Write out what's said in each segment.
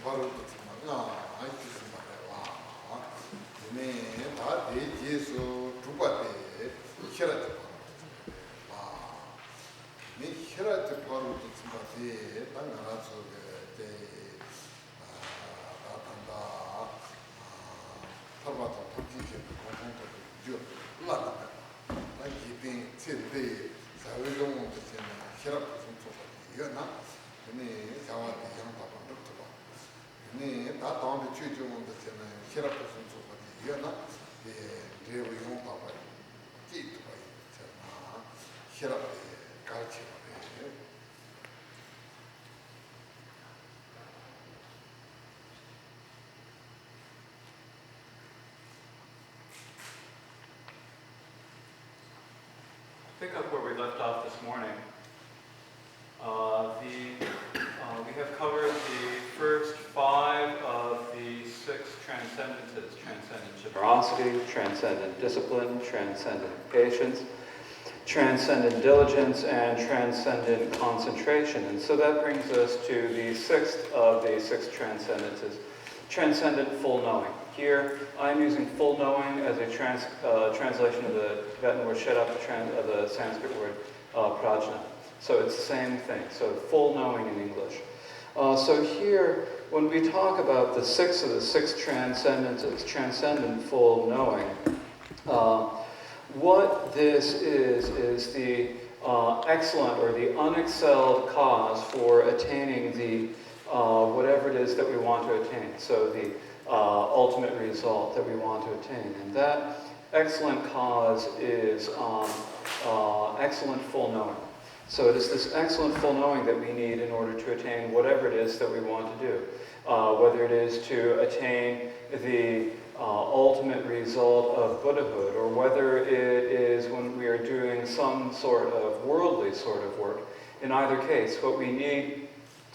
바로 나 아이스 말이야. 네, 다 대지에서 두바데 히라트 아, 네 히라트 바로 뜻인데 당나라서 그때 다단다 타바타 탑지게 공통도 라다 나 기빈 칠때 사회적으로 되는 히라트 성소가 이거나 네 자와디 양답은 없더라 네 다 다음에 최종은 되는 히라트 성소가 이거나 네 레오용 봐봐 기도 봐 있잖아 히라트 가르쳐 Pick up where we left off this morning. We have covered the first 5 of the 6 transcendences: transcendent generosity, transcendent discipline, transcendent patience, transcendent diligence, and transcendent concentration. And so that brings us to the 6th of the 6 transcendences, transcendent full knowing. Here, I'm using full knowing as a translation of the Tibetan word sherab, of the Sanskrit word prajna. So it's the same thing, so full knowing in English. So here, when we talk about the 6th of the 6 transcendences, transcendent full knowing, what this is the excellent or the unexcelled cause for attaining the whatever it is that we want to attain. So the ultimate result that we want to attain. And that excellent cause is excellent full knowing. So it is this excellent full knowing that we need in order to attain whatever it is that we want to do. Whether it is to attain the ultimate result of Buddhahood, or whether it is when we are doing some sort of worldly sort of work. In either case, what we need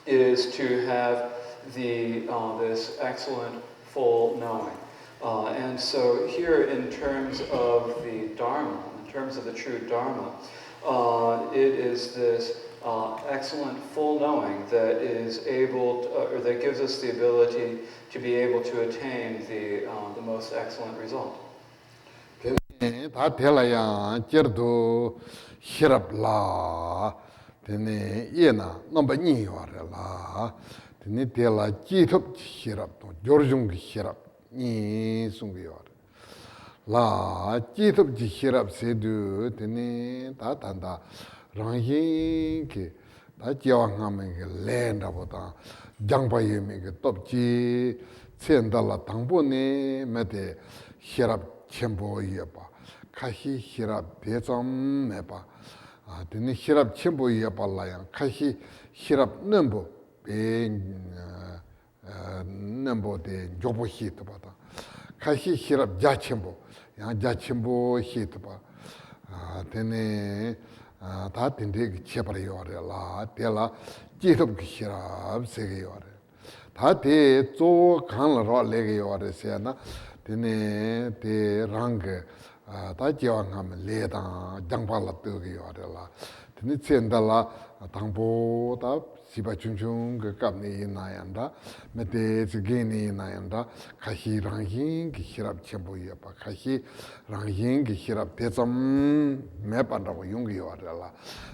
is to have this excellent full knowing. And so here in terms of the Dharma, in terms of the true Dharma, it is this excellent full knowing that is able to, or that gives us the ability to be able to attain the most excellent result. 다 될라야 저도 히랍라 되네 예나 넘버 2 와라 되네 될라 지톱 히랍도 조르중 히랍 니 숭비 와라 라 지톱 히랍 세두 되네 다 단다 랑히게 다 지왕하면 랜다보다 장바예미게 톱지 센달라 당보네 메데 히랍 첨보이야바 카히 히랍 대점 해봐 아 드니 히랍 첨보이야발라야 카히 히랍 넘보 배 넘보데 조보 히트바다 카히 히랍 자첨보 야 자첨보 히트바 아 드니 다 딘데 쳬버려라 데라 지럽 히랍 세게요래 다데 조 간라로 레게요래세나 드네 데 랑게 다 지왕하면 레다 장발라 뜨게요래라 드네 첸달라 당보다 시바춘춘 그 값니 나얀다 메데 지게니 나얀다 카히 랑힌 기 히랍 쳬보이야바 카히 랑힌 기 히랍 대점 매반다고 용기요래라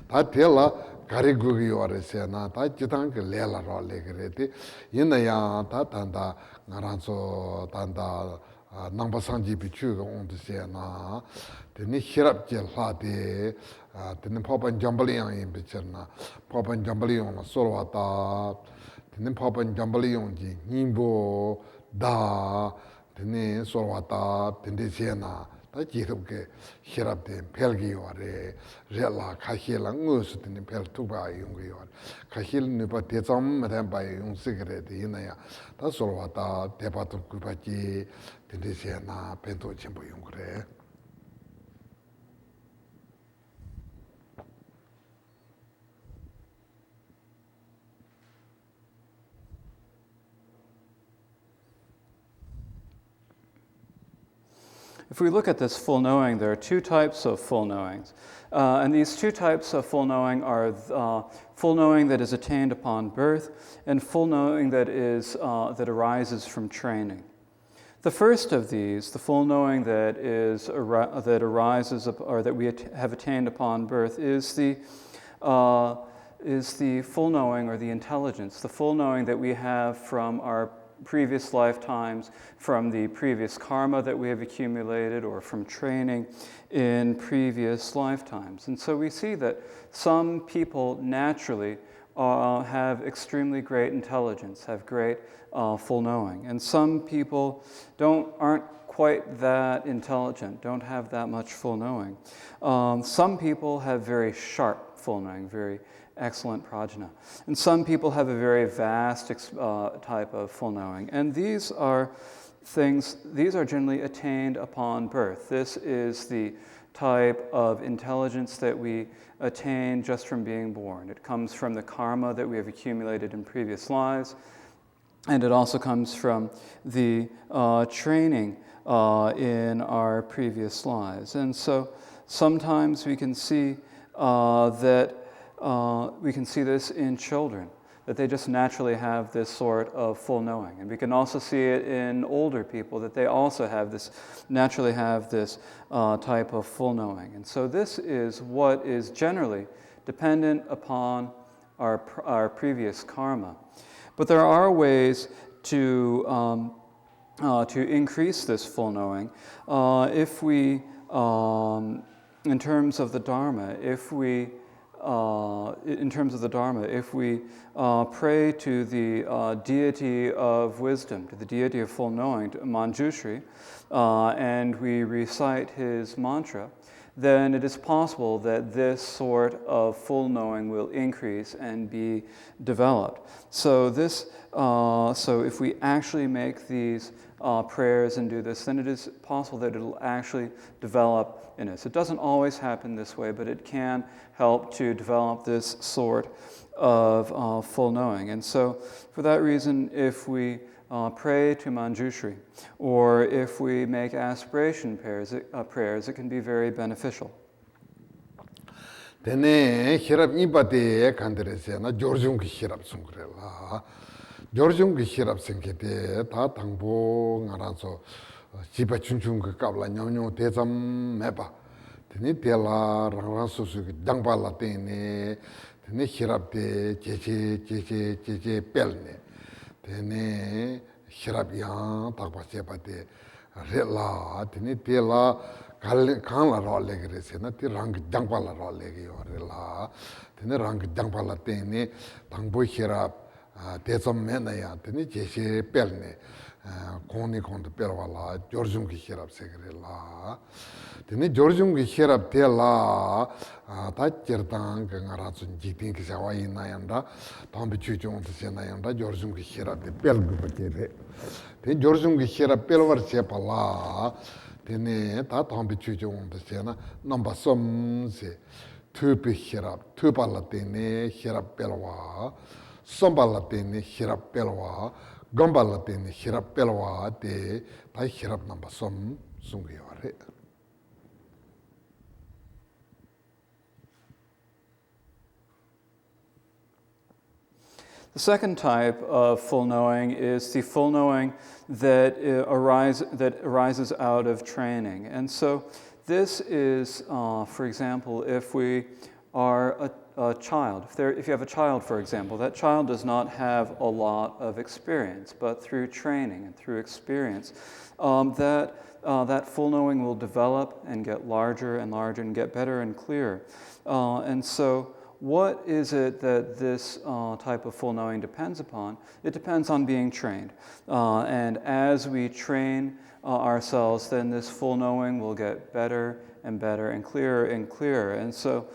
다 텔라 가리구기요래세나 다 지당 그 레라로 레그레데 이나야 다 단다 나란소 단다 남바상지 비추가 온드세나 드니 히랍 젤하데 드니 파반 잠발리앙 비처나 파반 잠발리옹 소로와타 드니 파반 잠발리옹지 님보 다 드니 소로와타 딘데세나 다 지럽게 히랍데 펠기요레 레라 카힐랑 우스드니 펠투바 용기요 카힐 느바 대점 메담바이 용시그레데 이나야 다 소로와타 대바투 쿠바지 딘데세나 벤토 쳔보 용그레 If we look at this full knowing, there are two types of full knowings. And these two types of full knowing are full knowing that is attained upon birth and full knowing that arises from training. The first of these, the full knowing that arises or that we have attained upon birth, is the full knowing or the intelligence, the full knowing that we have from our previous lifetimes, from the previous karma that we have accumulated, or from training in previous lifetimes. And so we see that some people naturally have extremely great intelligence, have great full knowing, and some people aren't quite that intelligent, don't have that much full knowing. Some people have very sharp full knowing, very excellent prajna. And some people have a very vast type of full knowing. And these are generally attained upon birth. This is the type of intelligence that we attain just from being born. It comes from the karma that we have accumulated in previous lives, and it also comes from the training in our previous lives. And so sometimes we can see we can see this in children, that they just naturally have this sort of full knowing. And we can also see it in older people, that they also naturally have this type of full knowing. And so this is what is generally dependent upon our previous karma. But there are ways to increase this full knowing if we, in terms of the Dharma, if we pray to the deity of wisdom, to the deity of full knowing, to Manjushri, and we recite his mantra, then it is possible that this sort of full knowing will increase and be developed. So if we actually make these prayers and do this, then it is possible that it will actually develop in us. It doesn't always happen this way, but it can help to develop this sort of full knowing. And so for that reason, if we pray to Manjushri, or if we make aspiration prayers, it can be very beneficial. Tene hirab ibate kanderesena Georgium hirab sungrela. Georgium hirab singete ta tangbo ngaranso jiba chunchung kabla nyonyo tezam meba. Tene tela ranranso su dangbala tene hirab te jeje pelne. Tene hirab yang takpa chepate rela tene tela kāngla rā lēgirē sē na tī rāngi jāngpāla rā lēgī yō rē lā tēne rāngi jāngpāla tēne tāngbō xērāb tētsam mē na yā tēne jēshē pēl nē kōni kōntu pēl wā lā jōrjūngi xērāb sē girē lā tēne jōrjūngi xērāb tē lā tā jirtāng kā ngā rā tsūn jītīng kī sā wā yī na yāndā tāmbi chū chūng tā sē na yāndā jōrjūngi xērāb tē pēl gu pa kē rē tēne jōrjūngi xērāb pēl war sē pa lā tene ta tambi chujo onda sena namba somse tupi hirap tupala tene hirap pelwa sombala tene hirap pelwa gombala tene hirap pelwa te ta hirap namba som sungi yore. The second type of full knowing is the full knowing that arises out of training. And so this is, for example, if we are a child. If you have a child, for example, that child does not have a lot of experience, but through training and through experience, that full knowing will develop and get larger and larger and get better and clearer. And so what is it that this type of full knowing depends upon? It depends on being trained. And as we train ourselves, then this full knowing will get better and better and clearer and clearer. And so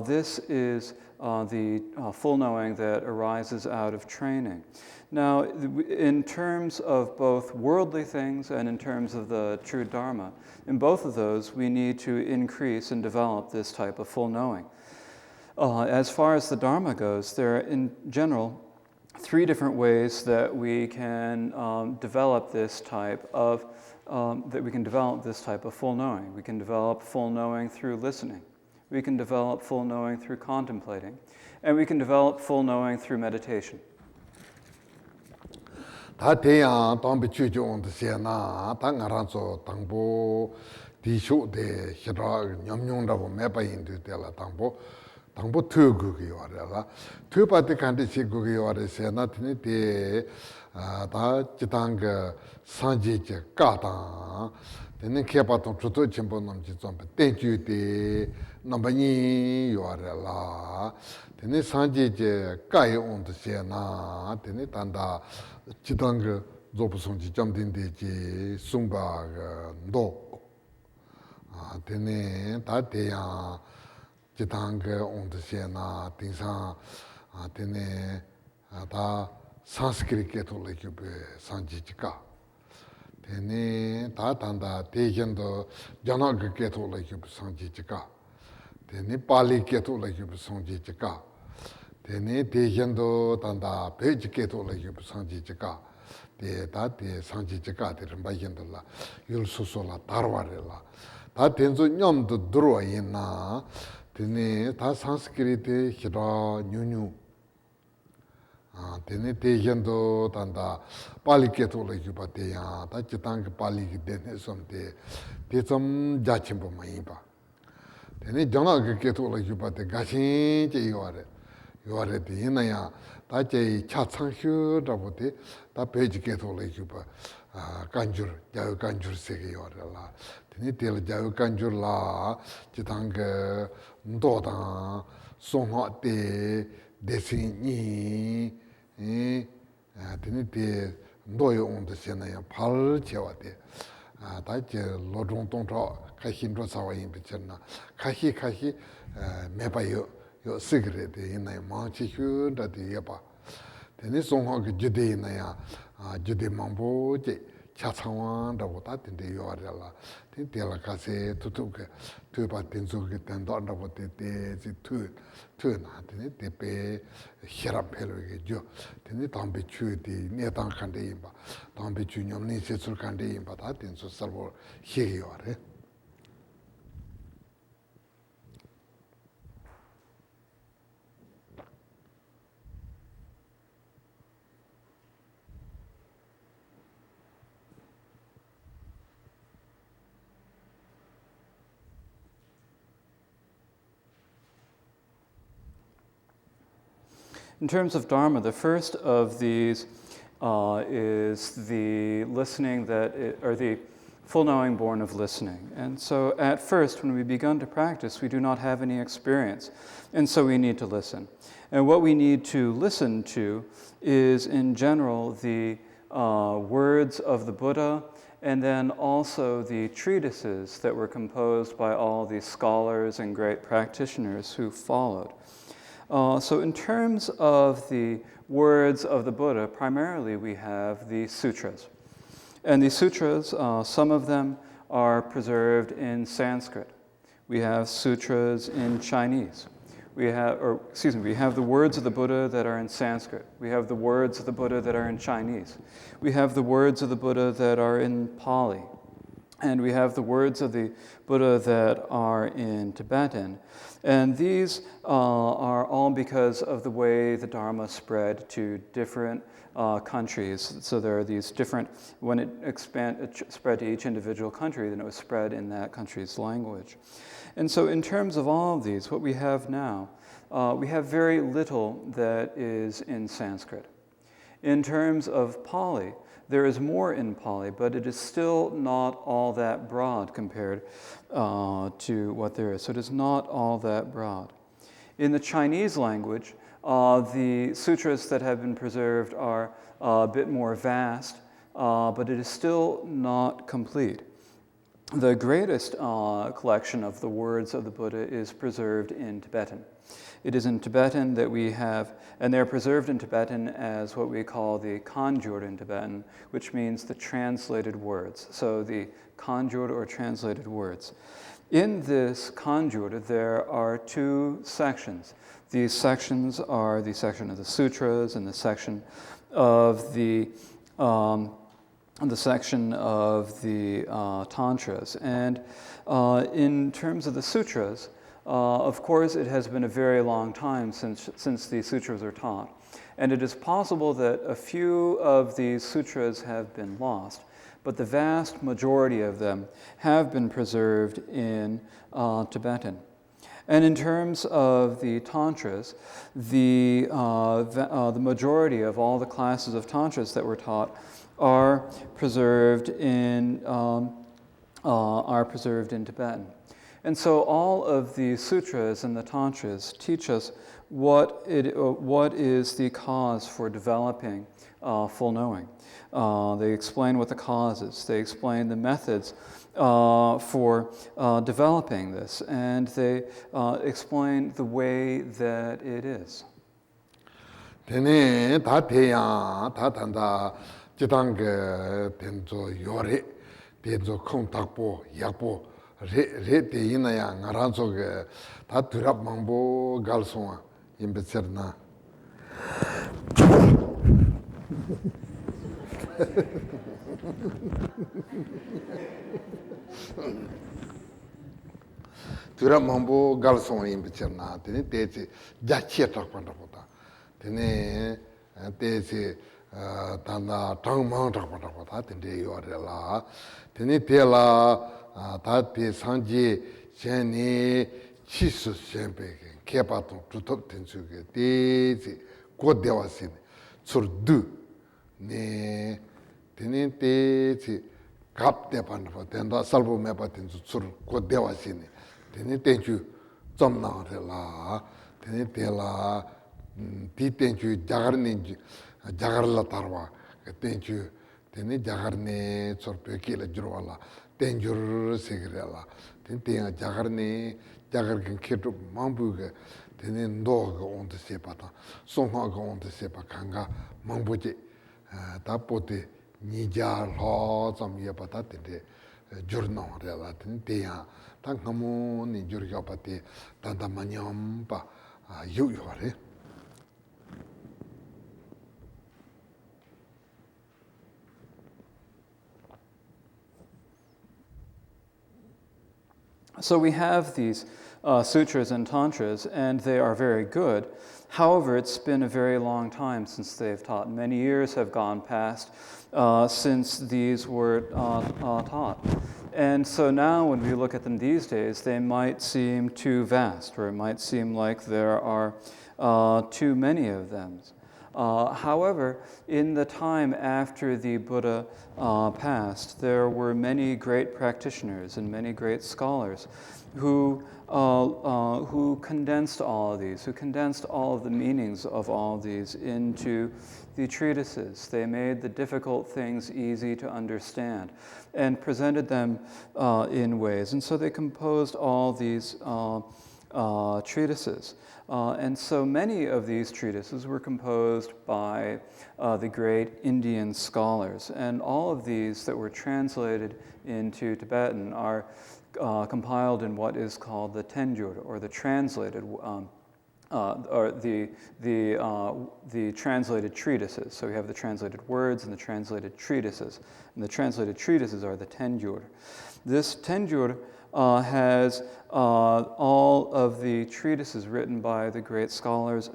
this is the full knowing that arises out of training. Now, in terms of both worldly things and in terms of the true Dharma, in both of those, we need to increase and develop this type of full knowing. As far as the Dharma goes, there are, in general, 3 different ways that we can develop this type of that we can develop this type of full knowing. We can develop full knowing through listening. We can develop full knowing through contemplating. And we can develop full knowing through meditation. 다 대양 담비 추죠 온드세나 당가란소 당보 디쇼데 히라 냠뇽라고 매바인도 될라 당보 트그기 와라라 트바데 간디시 그기 와르세나 티니데 다 지당가 산지제 까다 되는 케바통 주도 전부 넘지 좀 땡주데 넘바니 요라라 되는 산지제 까이 온드세나 되는 단다 지당가 조부송지 점딘데지 숭바가 너 되네 다 대야 지당가 온드세나 딩상 되네 다 산스크리트 개톨릭교회 산지지가 되네 다 단다 대견도 전화그 개톨릭교회 산지지가 되네 팔리 개톨릭교회 산지지가 되네 대견도 단다 베지 개톨릭교회 산지지가 대다 대 산지지가 되는 바견들라 율수소라 다르와레라 다 된소 념도 들어와 있나 되네 다 산스크리트 히라 뉴뉴 되네 대견도 단다 빨리 개톨릭 바대야 다 지당 빨리 되네 somte 대좀 자침보 많이 봐 되네 전화 그 개톨릭 바대 가신제 요아래 되나야 다제 차창휴라고데 다 베지 개톨릭 바 간줄 자유 간줄 세계 요아래라 되네 될 자유 간줄라 지당 그 도다 송화대 대신이 되네 너의 온도세나야 발 제와대 다제 로종동저 가신로 사와인 비쳤나 가시 매바요 요 시그레데 있나요 마치휴다데 예바 되네 송하게 주대 있나야 주대 망보제 차창완다고 다든데 요아래라 되텔라 가세 투투게 투바 된소게 된다고 되지 투나 되네 대배 히랍헬로게 죠 되네 담배 추디 내당 칸데 임바 담배 주념니 세술 칸데 임바 다 된소 살보 히요아래 In terms of Dharma, the first of these is the listening or the full knowing born of listening. And so at first, when we begun to practice, we do not have any experience. And so we need to listen. And what we need to listen to is, in general, the words of the Buddha, and then also the treatises that were composed by all these scholars and great practitioners who followed. So in terms of the words of the Buddha, primarily we have the sutras. And these sutras, some of them are preserved in Sanskrit. We have sutras in Chinese. We have the words of the Buddha that are in Sanskrit. We have the words of the Buddha that are in Chinese. We have the words of the Buddha that are in Pali. And we have the words of the Buddha that are in Tibetan. And these are all because of the way the Dharma spread to different countries. So there are these different, when it spread to each individual country, then it was spread in that country's language. And so in terms of all of these, what we have now, we have very little that is in Sanskrit. In terms of Pali, there is more in Pali, but it is still not all that broad compared to what there is. So it is not all that broad. In the Chinese language, the sutras that have been preserved are a bit more vast, but it is still not complete. The greatest collection of the words of the Buddha is preserved in Tibetan. It is in Tibetan that we have, and they're preserved in Tibetan as what we call the conjured in Tibetan, which means the translated words. So the conjured or translated words. In this conjured, there are two sections. These sections are the section of the sutras and the section of the the section of the Tantras. And in terms of the sutras, of course, it has been a very long time since these sutras are taught. And it is possible that a few of these sutras have been lost, but the vast majority of them have been preserved in Tibetan. And in terms of the Tantras, the majority of all the classes of Tantras that were taught are preserved in Tibetan. And so all of the sutras and the Tantras teach us what is the cause for developing full knowing. They explain what the cause is. They explain the methods for developing this, and they explain the way that it is. Tene ta teya ta tanda jitang tenzo yore tenzo kong takpo yakpo re te ina ya ngaranzo ge ta turap mangbo galsonga imbetserna. Turap mangbo galsonga imbetserna tene tezi jachie takpanda pota. Tene tezi tanda tangmang takpanda pota tene yore la. Tene te la ta te sanje jene chisu sempe kepa tong tutop tenzu ke tezi kodewa sine tsur du ne tene tezi kap te panda pota tenda salvo mepa tenzu tsur kodewa sine tene tenju tsam na re la tene te la ti tenju jagar ninju jagar la tarwa tenju tene jagar ne tsor peki la jirwa la tenjur segre la tene tenga jagar ne jagar gen ketu mambu ge tene ndo ge onde sepa ta songha ge onde sepa kanga mambu je ta pote nija lo tsam ye pa ta tene jurna re la tene tenga ta ngamu ni jurga pa te tanda manyam pa yu yu re. So we have these sutras and tantras, and they are very good. However, it's been a very long time since they've taught. Many years have gone past since these were taught. And so now when we look at them these days, they might seem too vast, or it might seem like there are too many of them. However, in the time after the Buddha passed, there were many great practitioners and many great scholars who condensed all of these, who condensed all of the meanings of all of these into the treatises. They made the difficult things easy to understand and presented them in ways. And so they composed all these treatises. And so many of these treatises were composed by the great Indian scholars. And all of these that were translated into Tibetan are compiled in what is called the Tenjur, or the translated, or the translated treatises. So we have the translated words and the translated treatises. And the translated treatises are the Tenjur. This Tenjur has all of the treatises written by the great scholars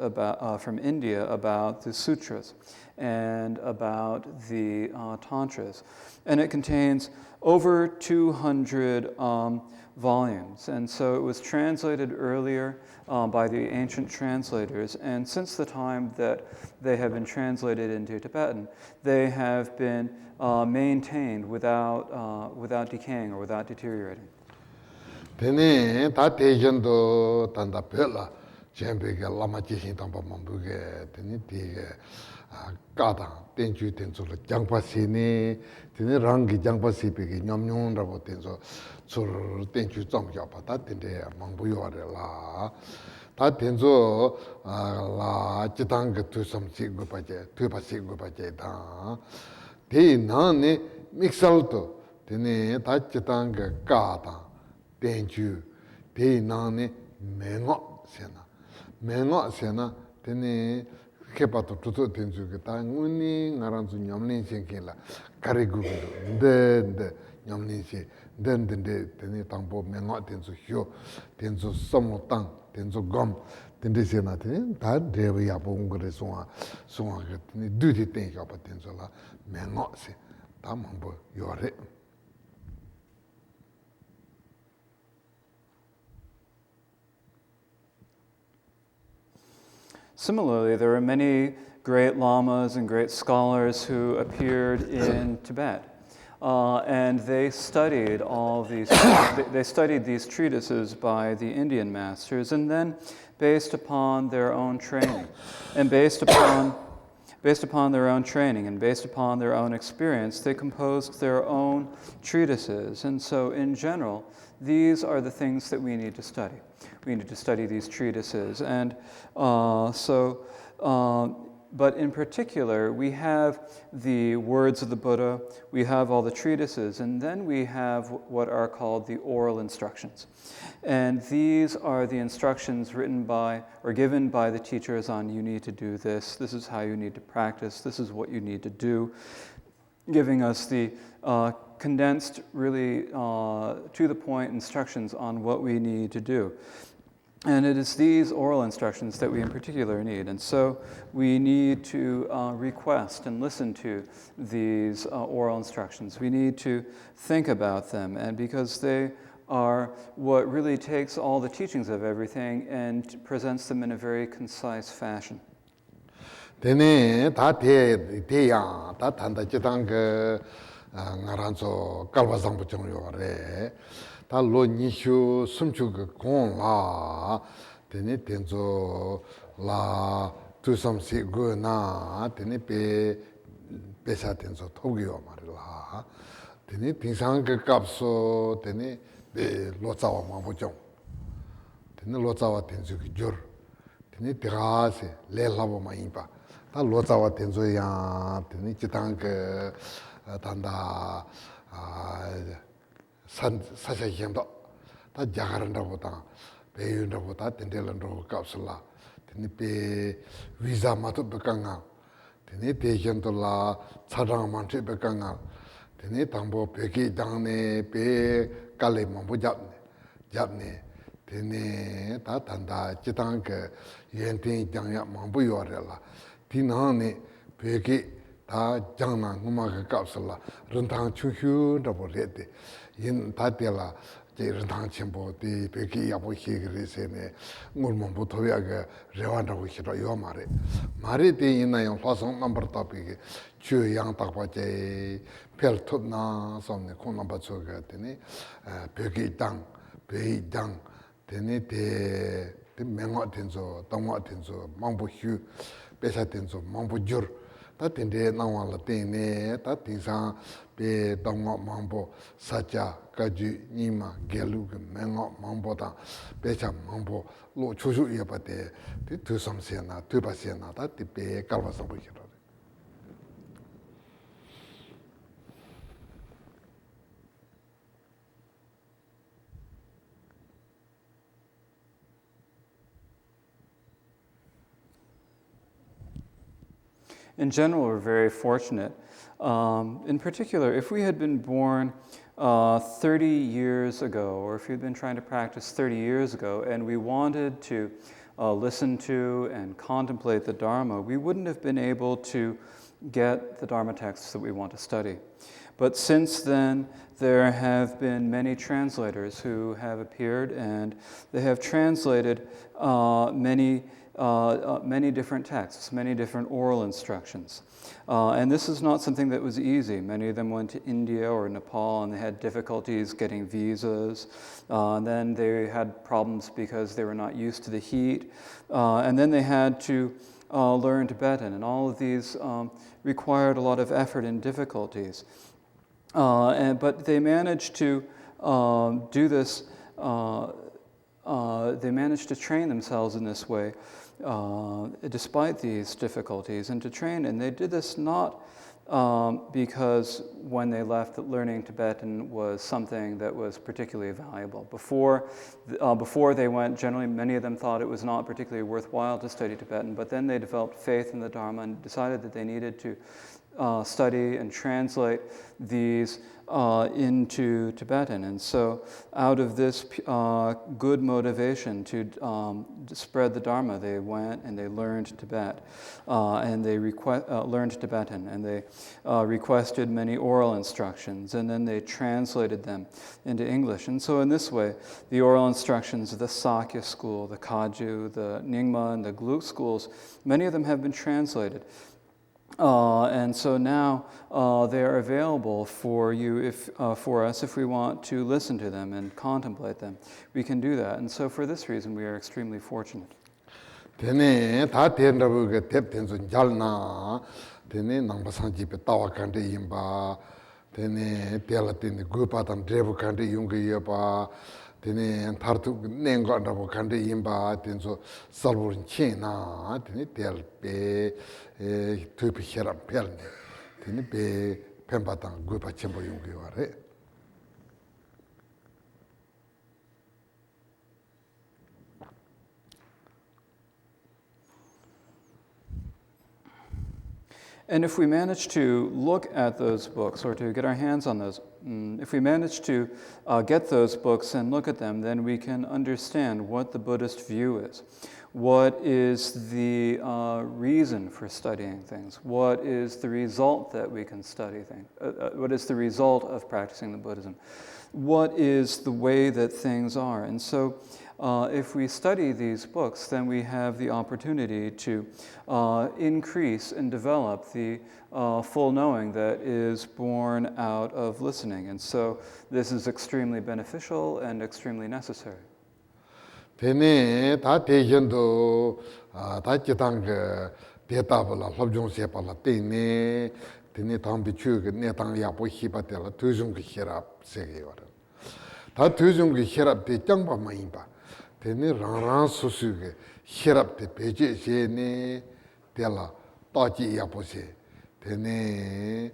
from India about the sutras and about the tantras. And it contains over 200 volumes. And so it was translated earlier by the ancient translators. And since the time that they have been translated into Tibetan, they have been maintained without decaying or without deteriorating. Tene ta tejendu tanda pela jembege lama jishin tamba mambuge tene tige kada tenju tenzo jangpa sini tene rangi jangpa sipege nyamnyong rabo tenzo sur tenju zomya pa ta tende mambu yore la ta tenzo la jitang tu sam si gu pa je tu pa si gu pa je ta te na ne mixal to tene ta jitang kada tenju te nane mengo sena tene kepato tuto tenzu ke ta nguni ngaranzu nyamlin senkela karigu de nyamlin se den de teni tangpo menga tenzu hyo tenzu somo tang tenzu gom tende se na teni ta dewa yapo ungre songa ke teni duti ten yapa tenzu la menga se ta mambo yore. Similarly, there are many great lamas and great scholars who appeared in Tibet. And they studied all these. They studied these treatises by the Indian masters, and then, based upon their own training, and based upon their own training, and based upon their own experience, they composed their own treatises. And so, in general, these are the things that we need to study. We need to study these treatises, and but in particular, we have the words of the Buddha, we have all the treatises, and then we have what are called the oral instructions. And these are the instructions written by or given by the teachers on you need to do this, this is how you need to practice, this is what you need to do, giving us the condensed, really to the point instructions on what we need to do. And it is these oral instructions that we in particular need. And so we need to request and listen to these oral instructions. We need to think about them, and because they are what really takes all the teachings of everything and presents them in a very concise fashion. Tene ta te ya ta tanda chitang ngaranzo kalwa zangpo chong yo re. Ta lo nishu sumchu ge gong la tene tenzo la tu sam si go na tene pe sa tenzo togi yo ma la tene tingsang ge kapso tene be lo zawa ma bo chong tene lo zawa tenzo ge jor tene tira se le labo ma impa ta lo zawa tenzo ya tene chitang ge tanda 사샤 힘도 다 자가란다고 다 배운다고 다 텐델란다고 갑슬라 테니페 비자 마토 베강아 테니 대전돌라 차랑만체 베강아 테니 담보 베기 당네 베 깔레만 잡네 테니 다 단다 지당게 연팅 장야 만부요래라 디나네 베기 다 장나 누마가 갑슬라 런당 추휴라고 레데 인 다텔라 제르당 첨보디 베기 야보히 그리세네 물몬부 토야가 레완다고 싫어 요 말에 때 있나요 화성 넘버 토픽이 주양 딱바제 펠톱나 섬네 코나바 저가 되네 베기 땅 베이당 되네 데 맹어 된소 동어 된소 망부휴 베사 된소 망부줄 다 텐데 나와라 테네 다 티상 베 동어 망보 사자 가지 니마 겔루게 맹어 망보다 베자 망보 로 추슈 예바데 디 섬세나 드바세나 다 티베 깔바서 보이라. In general, we're very fortunate. In particular, if we had been born 30 years ago, or if we'd been trying to practice 30 years ago, and we wanted to listen to and contemplate the Dharma, we wouldn't have been able to get the Dharma texts that we want to study. But since then, there have been many translators who have appeared, and they have translated many different texts, many different oral instructions. And this is not something that was easy. Many of them went to India or Nepal, and they had difficulties getting visas. And then they had problems because they were not used to the heat. And then they had to learn Tibetan, and all of these required a lot of effort and difficulties. But they managed to do this. They managed to train themselves in this way, despite these difficulties, and to train. And they did this not because when they left, learning Tibetan was something that was particularly valuable. Before they went, generally many of them thought it was not particularly worthwhile to study Tibetan, but then they developed faith in the Dharma and decided that they needed to study and translate these into Tibetan. And so out of this good motivation to spread the Dharma, they went and they learned Tibet, and they learned Tibetan, and they requested many oral instructions, and then they translated them into English. And so in this way, the oral instructions of the Sakya school, the Kagyu, the Nyingma, and the Gelug schools, many of them have been translated. And so now they are available for you, for us, if we want to listen to them and contemplate them. We can do that. And so for this reason, we are extremely fortunate. Tene ta tenrabu ge tep tenzo jalna tene nangpa sanji pe tawa kante yimba tene tela tene gupa tan drebu kante yunga yeba tene tartu nengo andabu kante yimba tenzo salburin chena tene tel pe tupi heram pelne tene pe pemba tan gupa chenpo yunga yore. And if we manage to look at those books or to get our hands on those, if we manage to get those books and look at them, then we can understand what the Buddhist view is. What is the reason for studying things? What is the result that we can study things? What is the result of practicing the Buddhism? What is the way that things are? And so if we study these books, then we have the opportunity to increase and develop the full knowing that is born out of listening. And so this is extremely beneficial and extremely necessary. Tene ta tejendo ta chitang deta bala lobjong se pala tene tambi chu ne tang ya po hipa tela tujung ki hirap se ge yor. Ta tujung ki hirap de changba ma imba. Tene rang susu ge hirap de peje se ne tela ta ji ya po se. Tene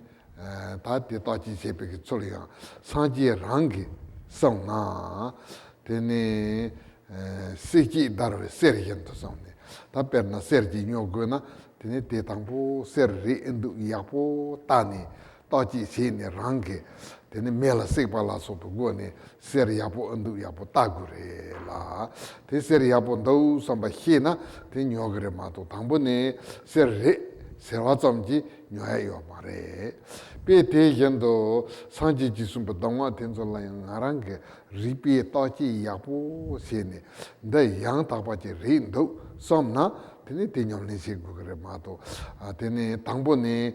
ta de ta ji se pe ki choli ga sanji rang ge song na tene Siki darwe ser yento samne. Ta perna ser ji nyogo na tene te tangpo ser ri endu yapo tani taji sene rangi tene mela sekpa la sopo go ne ser yapo endu yapo tagure la. Te ser yapo ndau samba hina te nyogre mato tangpo ne ser ri serwa tsamji nyoya yo mare. Pe te yendo sanji jisumpa dangwa tenzo la ngarangi ripi tachi yapo sene nda yang takpa chi rindo somna tene tenyam nisi gugare mato tene tangpo ne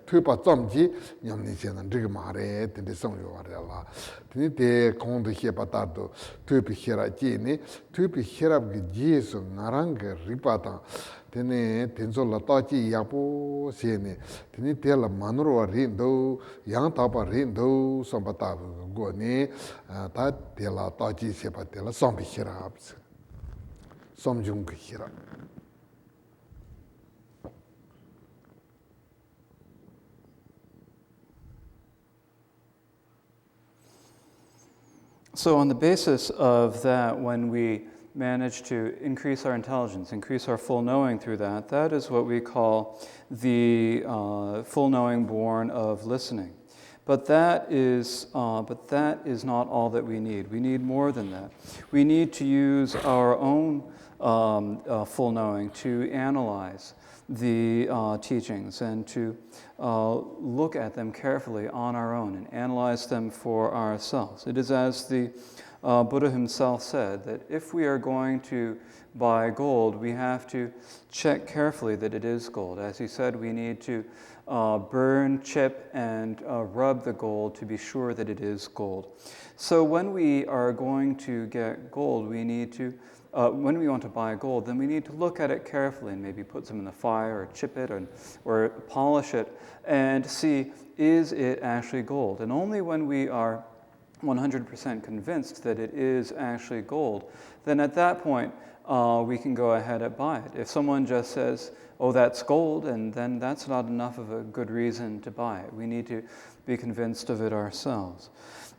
tuipa tsamji nyam nisi na driga maare tene songyo ware la tene te kondo xepa tardo tuipi xera chi ne tuipi xerab ki jesu ngarangi ripa tang tene tenzo la tachi yapo sene tene te la manurwa rindo yang takpa rindo sompa tabu go ne ta te la tachi sepa te la sompi xerab somjung ki xerab. So on the basis of that, when we manage to increase our intelligence, increase our full knowing through that, that is what we call the full knowing born of listening. But that is not all that we need. We need more than that. We need to use our own full knowing to analyze the teachings and to look at them carefully on our own and analyze them for ourselves. It is as the Buddha himself said, that if we are going to buy gold, we have to check carefully that it is gold. As he said, we need to burn, chip, and rub the gold to be sure that it is gold. So when we are going to get gold, we need to when we want to buy gold, then we need to look at it carefully and maybe put some in the fire or chip it or polish it and see, is it actually gold? And only when we are 100% convinced that it is actually gold, then at that point we can go ahead and buy it. If someone just says, oh, that's gold, and then that's not enough of a good reason to buy it. We need to be convinced of it ourselves.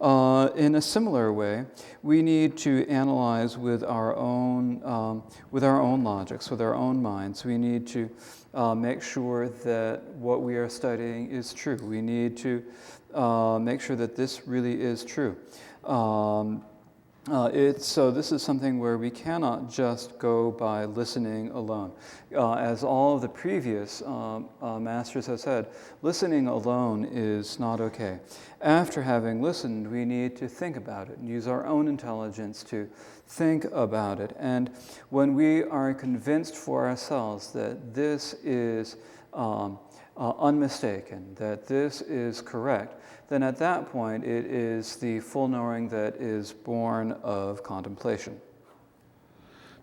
In a similar way, we need to analyze with our own logics, with our own minds. We need to make sure that what we are studying is true. We need to make sure that this really is true. So this is something where we cannot just go by listening alone. As all of the previous masters have said, listening alone is not okay. After having listened, we need to think about it and use our own intelligence to think about it. And when we are convinced for ourselves that this is unmistaken, that this is correct, then at that point it is the full knowing that is born of contemplation.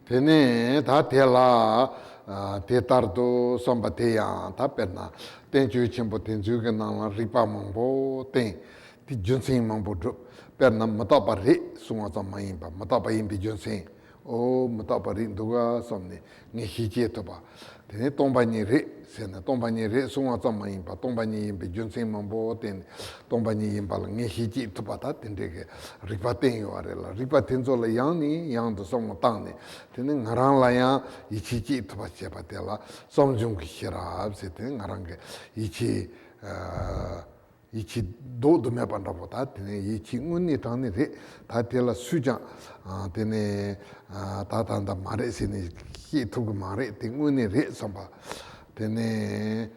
Tene ta tela te tardo somba te ya ta perna tenju chimbo tenju ke na ripa mangbo ten ti junsin mangbo perna mata pare sunga sa maimba mata pa imbi junsin o mata pare nduga somne ni hije to ba tene tomba ni re sena tomba ni re sunga sa maimba tomba ni imbi junsin mangbo ten tomba ni imba ni hije to ba ta tende ke ripa ten yo arela ripa tenzo la yang ni yang do song tang ni tene ngarang la ya ichi ji to ba che ba te la som jung ki hira se tene ngarang ke ichi do me ban ra ta tene ichi ngun ni tang ni re ta te la su ja tene ta ta da ma re se ni ki to gu ma re te ngun ni re som ba tene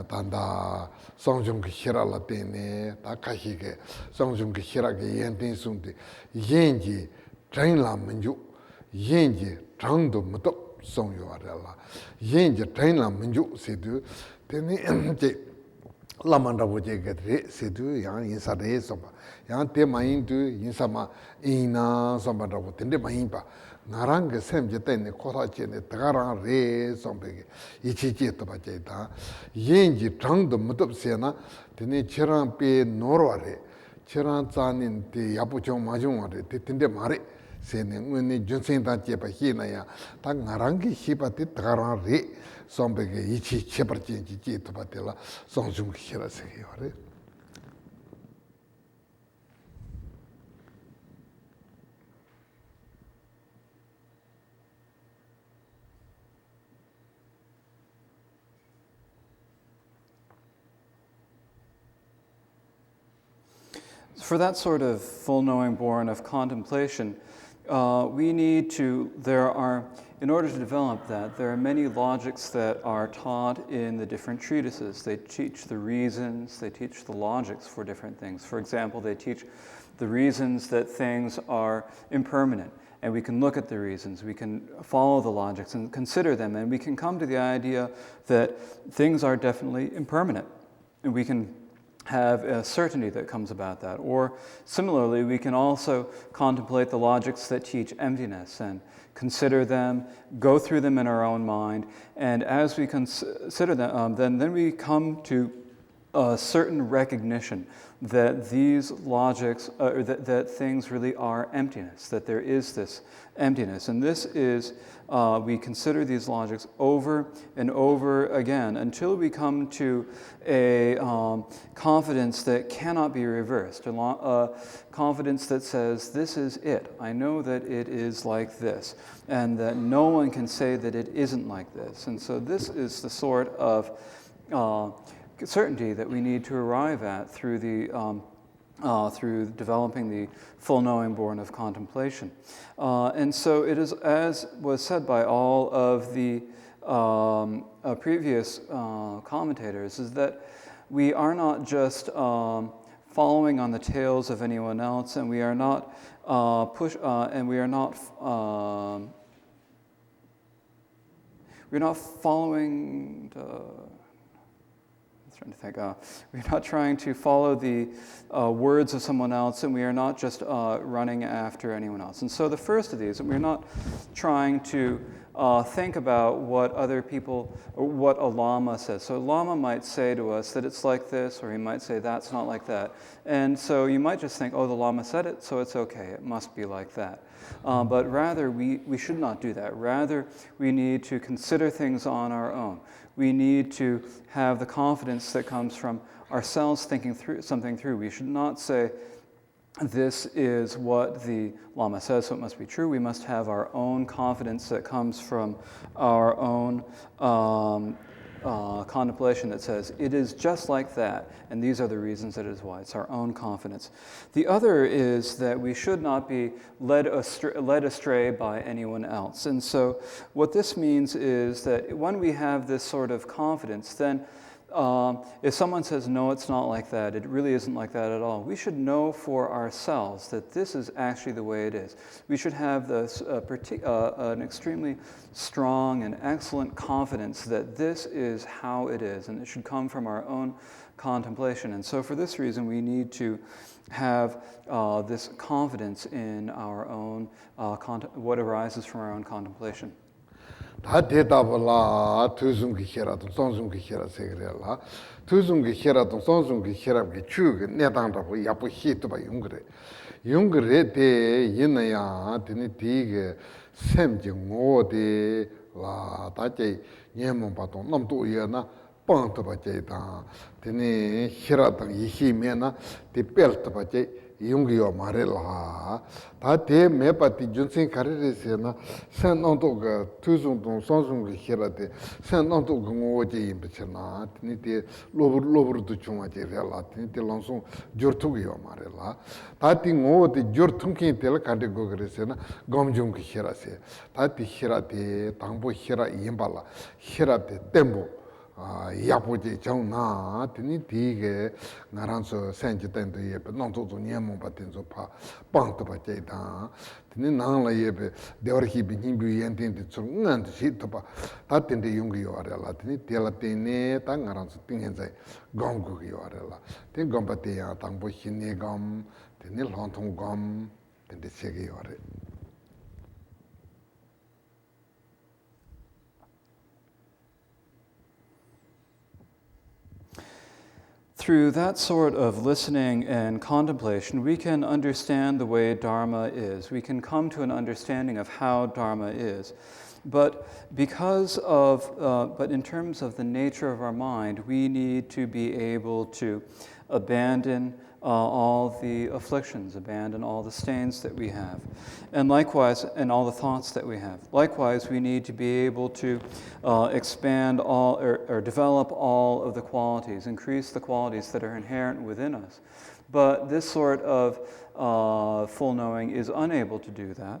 tanda 성중 그 히라라 때네 다카히게 성중 그 히라게 연된 순데 연지 전라 민주 연지 장도 못도 성요하라 연지 전라 민주 세두 때네 이제 라만다보제게 세두 양 인사데 somba 양 때마인도 인사마 이나 som바라고 텐데 마인바 나랑 그 샘제 때네 코라체네 다가랑 레 som베게 이치지 또 받제다 연지 장도 못없세나 되네 저랑 빼 노로아레 저랑 자는데 야부정 마중아레 텐데 말에 세네 은니 준생다 제바 히나야 다 나랑 그 히바티 다가랑 레 sombe게 이치 체버진지 또 받텔라 성중 히라세요레 For that sort of full knowing born of contemplation, we need to, in order to develop that, there are many logics that are taught in the different treatises. They teach the reasons, they teach the logics for different things. For example, they teach the reasons that things are impermanent, and we can look at the reasons, we can follow the logics and consider them, and we can come to the idea that things are definitely impermanent, and we can have a certainty that comes about that. Or similarly, we can also contemplate the logics that teach emptiness and consider them, go through them in our own mind, and as we consider them, then we come to a certain recognition that these logics, that things really are emptiness, that there is this emptiness. And this is, we consider these logics over and over again until we come to a confidence that cannot be reversed, a confidence that says, this is it. I know that it is like this, and that no one can say that it isn't like this. And so this is the sort of certainty that we need to arrive at through through developing the full knowing born of contemplation. And so it is, as was said by all of the previous commentators, is that we are not just following on the tails of anyone else, and we are not we're not following we're not trying to follow the words of someone else, and we are not just running after anyone else. And so the first of these, we're not trying to think about what other people, or what a Lama says. So a Lama might say to us that it's like this, or he might say that's not like that. And so you might just think, oh, the Lama said it, so it's okay, it must be like that. But rather, we should not do that. Rather, we need to consider things on our own. We need to have the confidence that comes from ourselves thinking through something through. We should not say, this is what the Lama says, so it must be true. We must have our own confidence that comes from our own contemplation that says, it is just like that, and these are the reasons that it is why. It's our own confidence. The other is that we should not be led astray by anyone else. And so what this means is that when we have this sort of confidence, then if someone says, no, it's not like that, it really isn't like that at all, we should know for ourselves that this is actually the way it is. We should have this, an extremely strong and excellent confidence that this is how it is, and it should come from our own contemplation. And so for this reason, we need to have this confidence in our own, what arises from our own contemplation. 다 대답을라 투숨기 히라도 sonzum기 히라 세그래라 투숨기 히라도 sonzum기 히라게 추게 내당다고 야부 히트바 용그래 대 이나야 드니 디게 샘징오데 라 다제 녀몬 바동 남도이나 빵토바제다 드니 히라당 이히메나 디벨토바제 용기요 말해라 다대 매바티 준생 가르레세나 산노도가 투중동 선중기 히라데 산노도가 오제 임베잖아 니데 로브로도 중화제라 니데 런송 조르투기요 말해라 다티 오데 조르퉁키 텔 카데고 그레세나 검중기 히라세 다티 히라데 당보 히라 임발라 히라데 템보 야보지 정나 드니 디게 나란서 센지된도 예베 농도도 녀몬 바텐서 파 빵도 바제다 드니 나랑라 예베 데어히비 닝비 엔텐데 총난데 시토바 다텐데 용기요 아래라 드니 텔라테네 땅나란서 띵엔자 공국이요 아래라 된 검바테야 당보 신네검 드니 런통검 덴데 세게요 아래 Through that sort of listening and contemplation, we can understand the way Dharma is. We can come to an understanding of how Dharma is. But but in terms of the nature of our mind, we need to be able to abandon all the afflictions, abandon all the stains that we have, and likewise, and all the thoughts that we have. Likewise, we need to be able to expand all, or develop all of the qualities, increase the qualities that are inherent within us. But this sort of full knowing is unable to do that.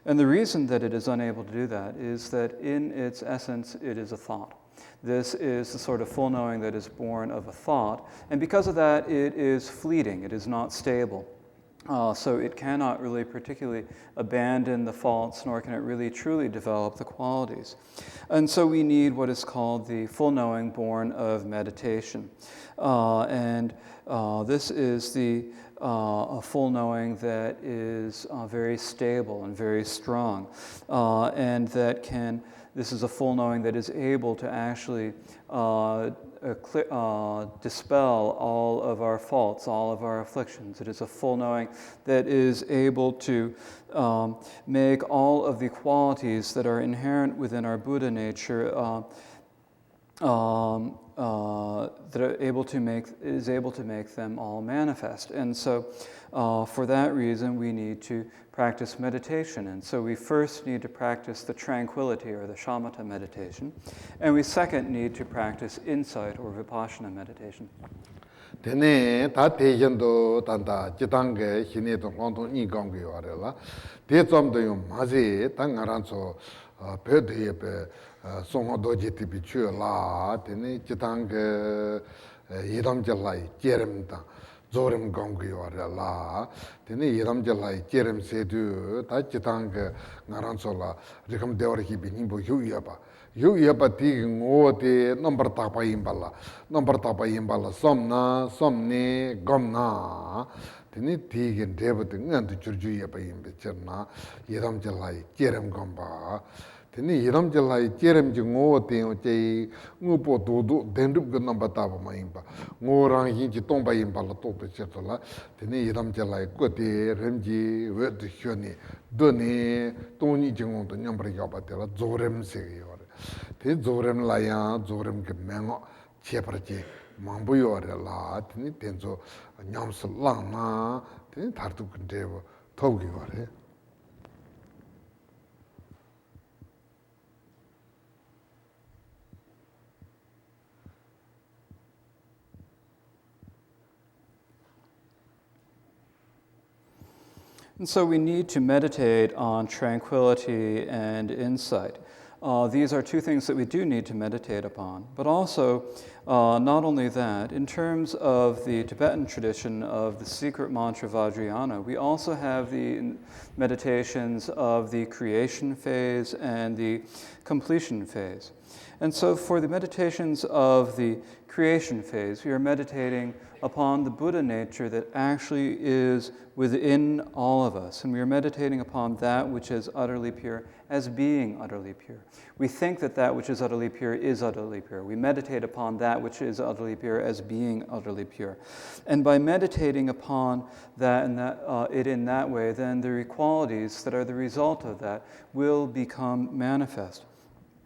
And the reason that it is unable to do that is that in its essence, it is a thought. This is the sort of full knowing that is born of a thought, and because of that, it is fleeting, it is not stable. So it cannot really particularly abandon the faults, nor can it really truly develop the qualities. And so we need what is called the full knowing born of meditation. This is the full knowing that is very stable and very strong, and that can. This is a full knowing that is able to actually dispel all of our faults, all of our afflictions. It is a full knowing that is able to make all of the qualities that are inherent within our Buddha nature that are able to make them all manifest. And so for that reason, we need to practice meditation. And so we first need to practice the tranquility or the shamatha meditation. And we second need to practice insight or vipassana meditation. Tene ta tejendo tanda jitange hine to konto ni gongge warela de zomdo yo maze tangaranso pede be songo doji tibi chula tene jitange yidam jalai jeremda zorim gongge warela tene yidam jalai jerem sedu ta jitange ngaranso la rikam deorhi binimbo yuyaba Yuyabati ngode number tapa imbala somne gomna tini tigin debating and the churju yapa imbicherna yedam jalai jerem gomba Tene iram jalai jerem ji ngo teng che ngo po do do dendrup ga namba ta ba ma imba ngo rang yin ji tong ba imba la to pe che to la tene iram jalai ko te rem ji we de hyo ni do ne tong ni ji ngo to nyam bra ya ba te la zo rem se ge yo re te zo rem la ya zo rem ge me ngo che pra che mang bu yo re la tene ten zo nyam su lang na tene tar tu kun de wo to ge yo re. And so we need to meditate on tranquility and insight. These are two things that we do need to meditate upon. But also, not only that, in terms of the Tibetan tradition of the secret mantra Vajrayana, we also have the meditations of the creation phase and the completion phase. And so for the meditations of the creation phase, we are meditating upon the Buddha nature that actually is within all of us. And we are meditating upon that which is utterly pure as being utterly pure. We think that that which is utterly pure is utterly pure. We meditate upon that which is utterly pure as being utterly pure. And by meditating upon that and it in that way, then the qualities that are the result of that will become manifest.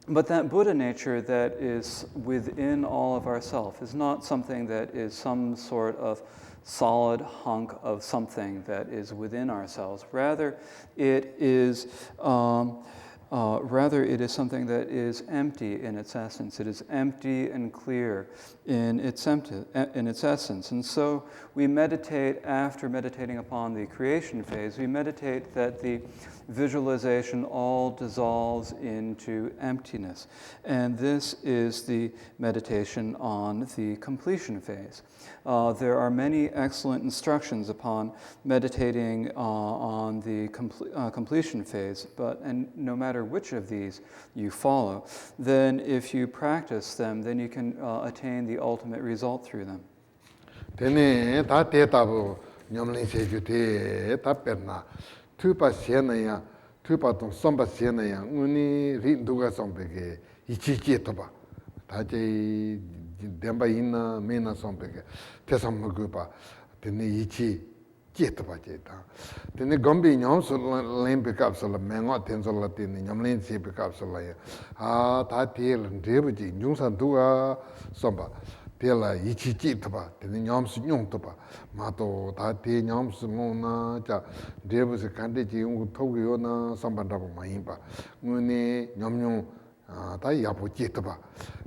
But that Buddha nature that is within all of ourself is not something that is some sort of solid hunk of something that is within ourselves. Rather, it is something that is empty in its essence. It is empty and clear in its essence. And so we meditate, after meditating upon the creation phase, we meditate that the visualization all dissolves into emptiness. And this is the meditation on the completion phase. There are many excellent instructions upon meditating on the completion phase, and no matter which of these you follow, then if you practice them, then you can attain the ultimate result through them. Tene ta te tabu nyamlin se ju te ta perna tupa siena ya tupa tong somba siena ya uni ri duga sombe ke ichi chi toba ta je demba ina mena sombe ke te samma gupa tene ichi chi toba je ta tene gombi nyam so len pick up so la mengo ten so la tene nyamlin se pick up so la ya ta te ndrebu ji nyungsan duga somba tela ichi chi toba tene nyamsu nyung toba mato ta te nyamsu ngona ja debu se kande ji yung togu yo na sambandaba mayimba ngune nyamnyung ta yapu chi toba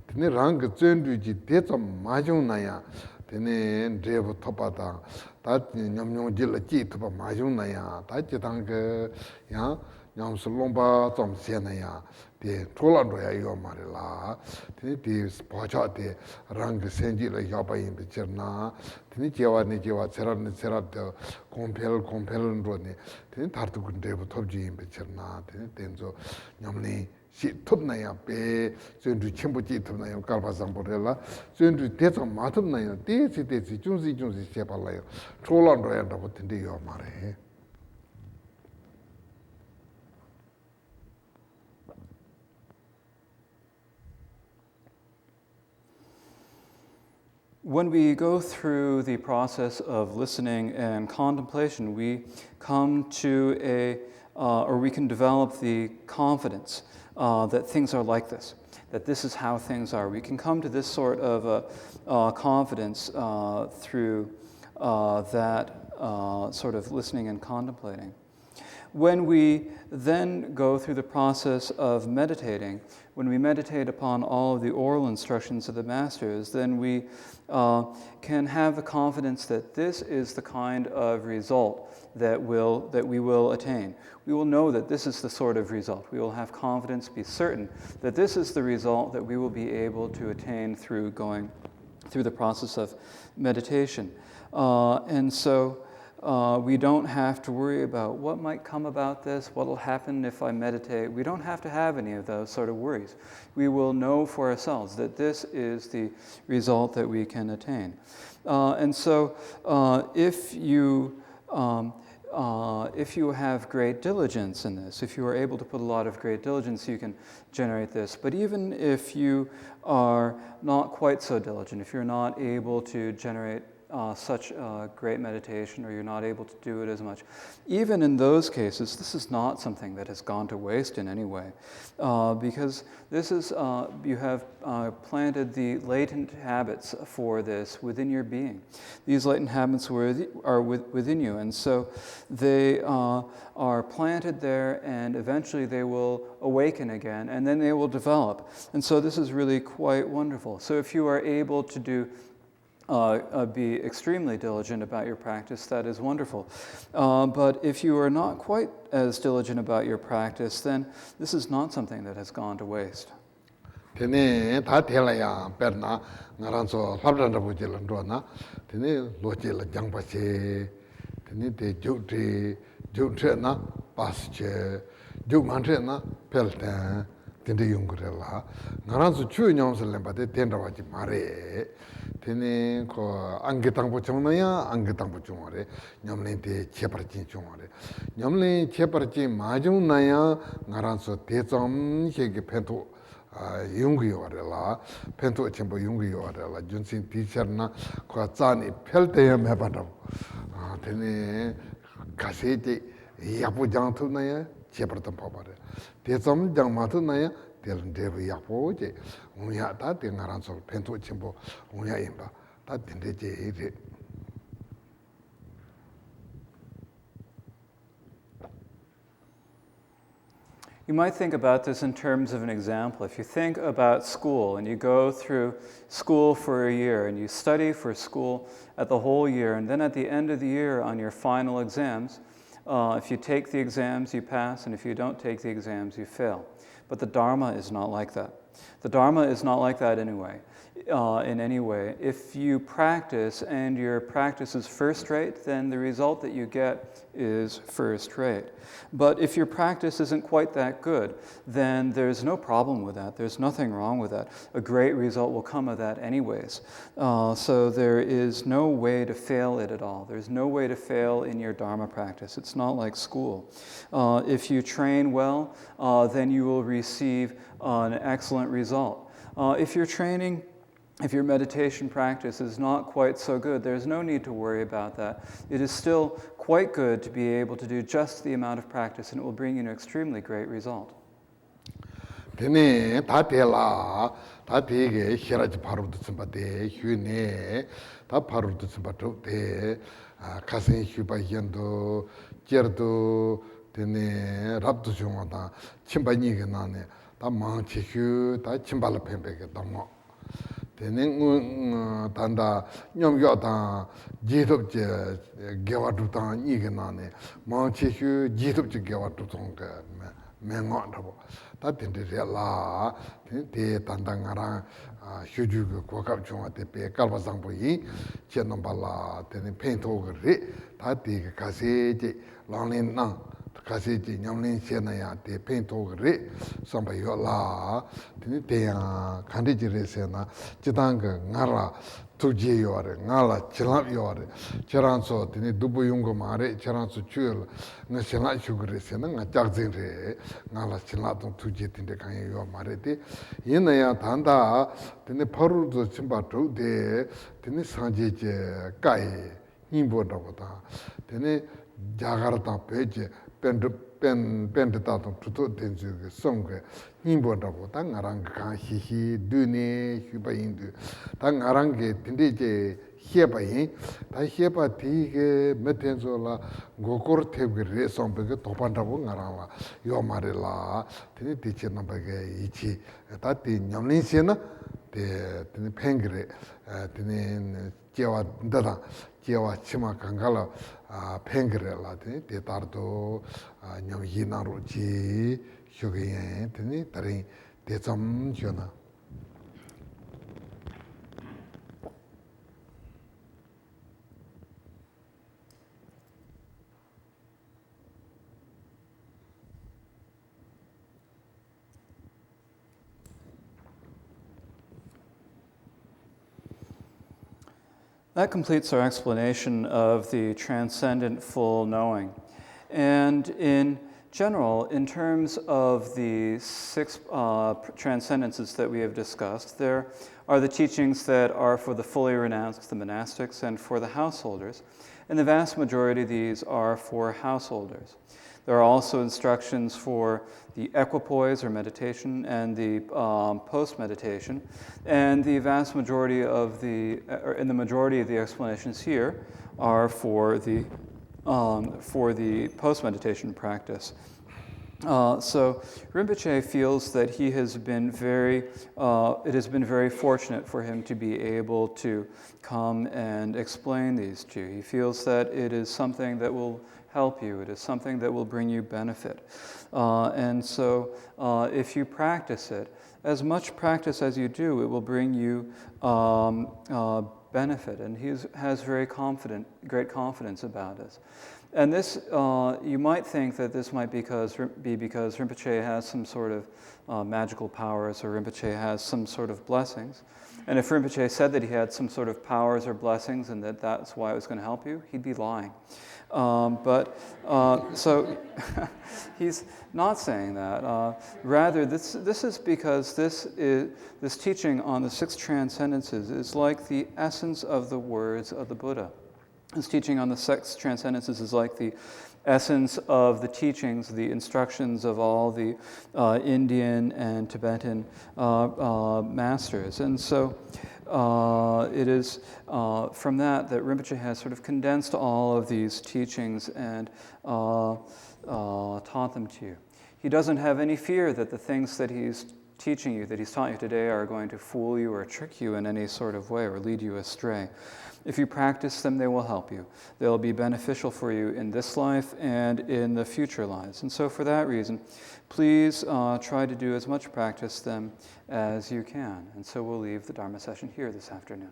tene rang zendru ji dezo majung na ya tene debu toba ta nyamnyung jila chi toba majung na ya ta jitang ke ya nyamsu lomba zom se na ya te cholan roya yo mare la tene te pacha te rang senji la yaba yin bichir na tene jewa ne jewa tserar ne tserar te kompel ro ne tene tartu kun debu topji yin bichir na tene tenzo nyamne shi tup na ya pe zendru chenpo chi tup na ya kalpa sampo re la zendru teza ma tup na ya tezi junzi sepa la ya cholan roya rabo tende yo mare. When we go through the process of listening and contemplation, we come to or we can develop the confidence that things are like this, that this is how things are. We can come to this sort of confidence through that sort of listening and contemplating. When we then go through the process of meditating, when we meditate upon all of the oral instructions of the masters, then we can have the confidence that this is the kind of result that we will attain. We will know that this is the sort of result. We will have confidence, be certain that this is the result that we will be able to attain through going through the process of meditation. And so we don't have to worry about what might come about this, what will happen if I meditate. We don't have to have any of those sort of worries. We will know for ourselves that this is the result that we can attain. And so if you if you have great diligence in this, if you are able to put a lot of great diligence, you can generate this. But even if you are not quite so diligent, if you're not able to generate such great meditation, or you're not able to do it as much, even in those cases, this is not something that has gone to waste in any way, because this is, you have planted the latent habits for this within your being. These latent habits are within you, and so they are planted there, and eventually they will awaken again, and then they will develop. And so this is really quite wonderful. So if you are able to do be extremely diligent about your practice, that is wonderful. But if you are not quite as diligent about your practice, then this is not something that has gone to waste. Tene ta tela ya perna ngaranso sabran bu jela ndona tene loje la jangpa che tene te jukte na pas che juk mantre na pelta tende yungurela ngaranso chu nyomse lemba de tenda waji mare tene ko angitang chongna angitang chongore nyomle te cheparchin chongore nyomle cheparchin majung na ya ngaranso te chom hege pento yungi yorela pento chembo yungi yorela junsin teacher na ko tsani pelte ya mebanda tene kasete yapu jangtu na ya chepartam pabare te chom jangmatu na ya tel debu yapu je unya ta te ngaranso pento chembo unya imba ta dinde je ire. You might think about this in terms of an example. If you think about school and you go through school for a year and you study for school at the whole year, and then at the end of the year on your final exams, if you take the exams, you pass, and if you don't take the exams, you fail. But the Dharma is not like that. The Dharma is not like that anyway, in any way. If you practice and your practice is first rate, then the result that you get is first rate. But if your practice isn't quite that good, then there's no problem with that. There's nothing wrong with that. A great result will come of that anyways. So there is no way to fail it at all. There's no way to fail in your Dharma practice. It's not like school. If you train well, then you will receive an excellent result. If your meditation practice is not quite so good, there's no need to worry about that. It is still quite good to be able to do just the amount of practice, and it will bring you an extremely great result. Tene ta tela ta tege shiraj paru tsumbate hyune ta paru tsumbate te kasen hyuba yendo jerdo tene rabdu jungada chimbani ge nane ta mangchi hyu ta chimbala pembe ge damo tene tanda nyomgyo ta jidop je gewadu ta nige nane mangchi hyu jidop je gewadu tong mengon rabo ta tende la te tanda ngara hyuju ko kap chunga te pe kalba sangpo yi che nombala tene pento gre ta te kase je langlen nang kase je nyamlen che na ya te pento gre samba yo la tene te ya khande je re se na chitang ngara tuji yore ngala chilap yore cheranso tene dubu yungo mare cheranso chul nga chila shugre se na nga jakzin re ngala chila tong tuji tende kanya yo mare te yena ya tanda tene paru zo chimba tu de tene sanje je kai nimbo rabo ta tene jagar ta peje pen ta tong tuto tenzu ge songge nimbo rabo ta ngarang ka hi hi dune hyuba indu ta ngarang ge tende je hieba yin ta hieba ti ge metenzo la gokor tebe re sombe ge topan rabo ngarang la yo mare la tene tiche namba ge ichi ta ti nyamlin se na tene pengre tene jewa ndada jewa chima kangala pengre la tene te tardo nyam yinaru chi shoge tene tarin te tsam shona. That completes our explanation of the transcendent full knowing. And in general, in terms of the 6 transcendences that we have discussed, there are the teachings that are for the fully renounced, the monastics, and for the householders. And the vast majority of these are for householders. There are also instructions for the equipoise or meditation and the post-meditation. And the vast majority of the majority of the explanations here are for the post-meditation practice. So Rinpoche feels that it has been very fortunate for him to be able to come and explain these to you. He feels that it is something that will help you. It is something that will bring you benefit. And so if you practice it, as much practice as you do, it will bring you benefit. And he has great confidence about this. And this, you might think that this might be because Rinpoche has some sort of magical powers, or Rinpoche has some sort of blessings. And if Rinpoche said that he had some sort of powers or blessings and that that's why it was going to help you, he'd be lying. So he's not saying that. Rather, this is because this teaching on the 6 transcendences is like the essence of the words of the Buddha. This teaching on the 6 transcendences is like the essence of the teachings, the instructions of all the Indian and Tibetan masters. And so it is from that Rinpoche has sort of condensed all of these teachings and taught them to you. He doesn't have any fear that the things that he's teaching you, that he's taught you today, are going to fool you or trick you in any sort of way or lead you astray. If you practice them, they will help you. They'll be beneficial for you in this life and in the future lives. And so for that reason, please try to do as much practice them as you can. And so we'll leave the Dharma session here this afternoon.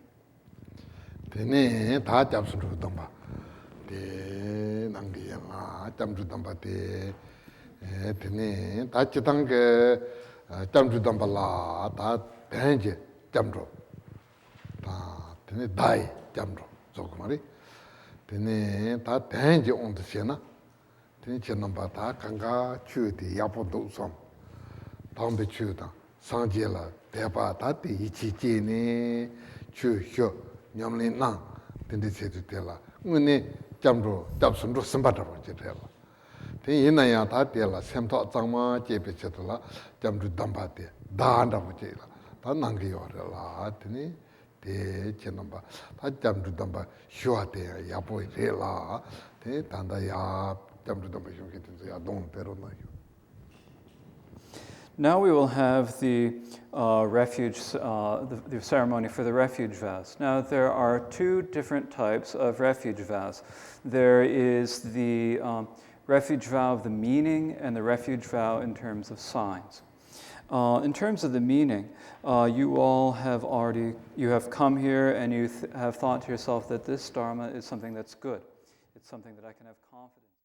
jamro zokumari tene ta tenje on de sena tene chenamba ta kanga chu de yapo do som tambe chu da sanje la deba ta de ichi ji ne chu hyo nyamle na tene se de la ngune jamro japsun ro samba da ro je de la te yin ya ta de la sem tho changma je pe che la jamru damba de da nda bo je la ta nang ge yo la tene 대 제놈바 다 잠주담바 쇼아데 야보이 레라 대 단다야 잠주담바 쇼게 된야 동 베로나요. Now we will have the the ceremony for the refuge vows. Now there are 2 different types of refuge vows. There is the refuge vow of the meaning and the refuge vow in terms of signs. In terms of the meaning, you all have come here and you have thought to yourself that this Dharma is something that's good. It's something that I can have confidence in.